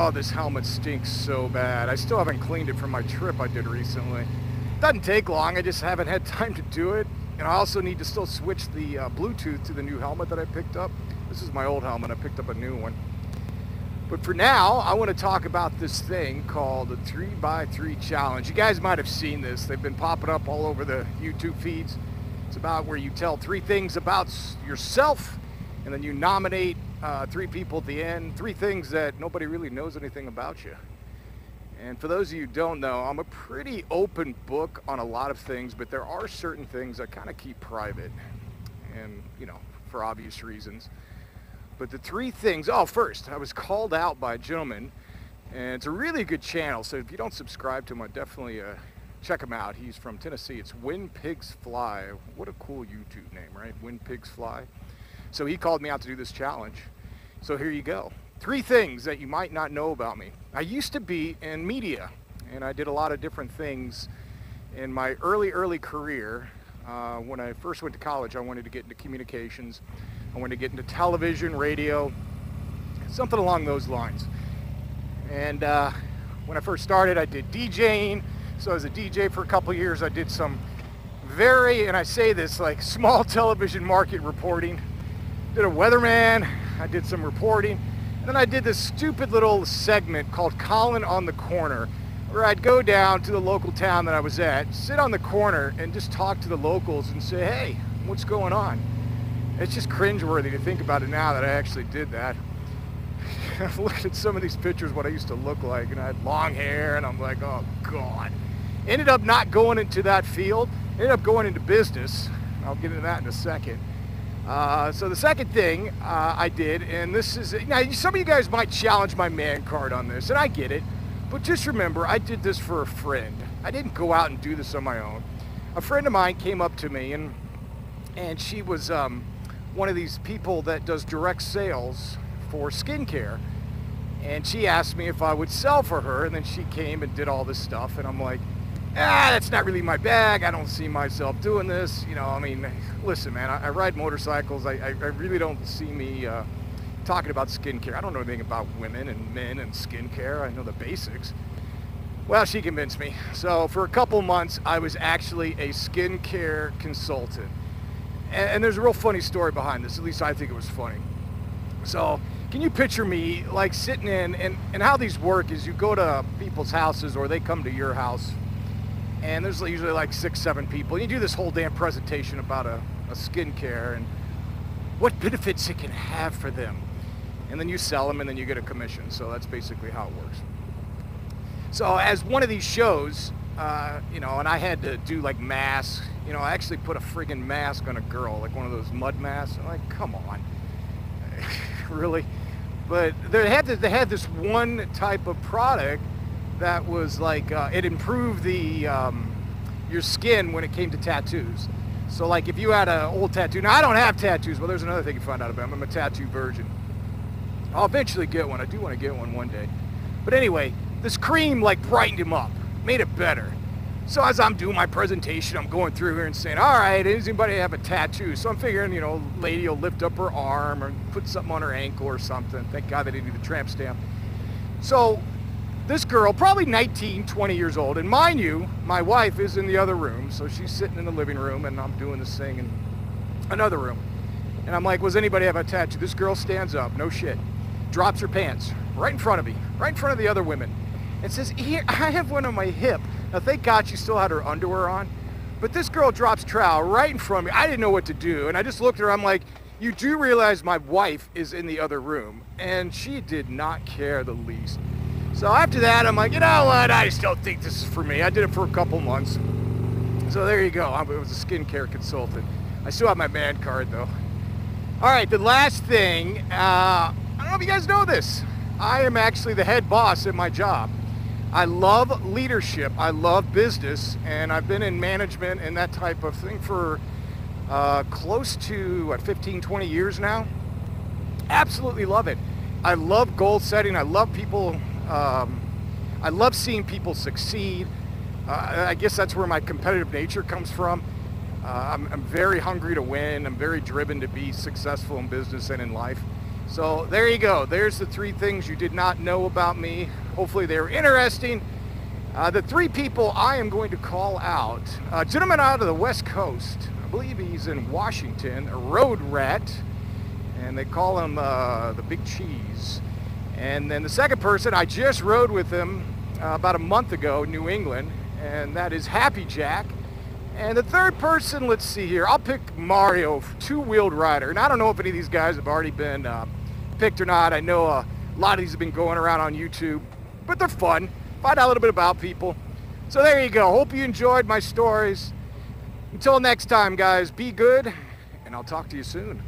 Oh, this helmet stinks so bad. I still haven't cleaned it from my trip I did recently. Doesn't take long, I just haven't had time to do it. And I also need to still switch the Bluetooth to the new helmet that I picked up. This is my old helmet, I picked up a new one. But for now, I want to talk about this thing called the 3x3 Challenge. You guys might have seen this. They've been popping up all over the YouTube feeds. It's about where you tell 3 things about yourself, and then you nominate 3 people at the end, 3 things that nobody really knows anything about you. And for those of you who don't know, I'm a pretty open book on a lot of things, but there are certain things I kind of keep private, and you know, for obvious reasons. But the 3 things, oh, first, I was called out by a gentleman, and it's a really good channel, so if you don't subscribe to him, I'd definitely check him out. He's from Tennessee. It's When Pigs Fly. What a cool YouTube name, right? When Pigs Fly. So he called me out to do this challenge. So here you go. 3 things that you might not know about me. I used to be in media, and I did a lot of different things in my early career. When I first went to college, I wanted to get into communications. I wanted to get into television, radio, something along those lines. And when I first started, I did DJing. So as a DJ for a couple years, I did some very, and I say this, like small television market reporting. Did a weatherman, I did some reporting. And then I did this stupid little segment called Colin on the Corner, where I'd go down to the local town that I was at, sit on the corner and just talk to the locals and say, hey, what's going on? It's just cringeworthy to think about it now that I actually did that. I've looked at some of these pictures, what I used to look like, and I had long hair, and I'm like, oh God. Ended up not going into that field, ended up going into business. I'll get into that in a second. So the second thing I did, and this is, now some of you guys might challenge my man card on this, and I get it, but just remember, I did this for a friend. I didn't go out and do this on my own. A friend of mine came up to me, and she was one of these people that does direct sales for skincare, and she asked me if I would sell for her, and then she came and did all this stuff, and I'm like, that's not really my bag. I don't see myself doing this. You know, I mean, listen, man, I ride motorcycles. I really don't see me talking about skincare. I don't know anything about women and men and skincare. I know the basics. Well, she convinced me. So for a couple months, I was actually a skincare consultant. And there's a real funny story behind this. At least I think it was funny. So can you picture me like sitting in, and how these work is you go to people's houses or they come to your house, and there's usually like 6, 7 people. And you do this whole damn presentation about a skincare and what benefits it can have for them. And then you sell them and then you get a commission. So that's basically how it works. So as one of these shows, you know, and I had to do like masks, you know, I actually put a friggin' mask on a girl, like one of those mud masks. I'm like, come on, really? But they had this one type of product that was like, it improved the your skin when it came to tattoos. So like if you had an old tattoo, now I don't have tattoos, but there's another thing you find out about. I'm a tattoo virgin. I'll eventually get one. I do want to get one day. But anyway, this cream like brightened him up, made it better. So as I'm doing my presentation, I'm going through here and saying, all right, does anybody have a tattoo? So I'm figuring, you know, lady will lift up her arm or put something on her ankle or something. Thank God they didn't do the tramp stamp. So this girl, probably 19, 20 years old, and mind you, my wife is in the other room, so she's sitting in the living room, and I'm doing this thing in another room. And I'm like, does anybody have a tattoo? This girl stands up, no shit, drops her pants right in front of me, right in front of the other women, and says, here, I have one on my hip. Now, thank God she still had her underwear on, but this girl drops trowel right in front of me. I didn't know what to do, and I just looked at her, I'm like, you do realize my wife is in the other room, and she did not care the least. So after that, I'm like, you know what, I just don't think this is for me. I did it for a couple months. So there you go, I was a skincare consultant. I still have my man card though. All right, the last thing, I don't know if you guys know this. I am actually the head boss at my job. I love leadership, I love business, and I've been in management and that type of thing for close to, what, 15, 20 years now. Absolutely love it. I love goal setting, I love people, I love seeing people succeed. I guess that's where my competitive nature comes from. I'm very hungry to win, I'm very driven to be successful in business and in life. So there you go. There's the 3 things you did not know about me. Hopefully they were interesting. The 3 people I am going to call out. A gentleman out of the West Coast. I believe he's in Washington, a road rat. And they call him the Big Cheese. And then the second person, I just rode with him about a month ago in New England. And that is Happy Jack. And the third person, let's see here. I'll pick Mario, 2-wheeled rider. And I don't know if any of these guys have already been picked or not. I know a lot of these have been going around on YouTube, but they're fun. Find out a little bit about people. So there you go. Hope you enjoyed my stories. Until next time, guys, be good, and I'll talk to you soon.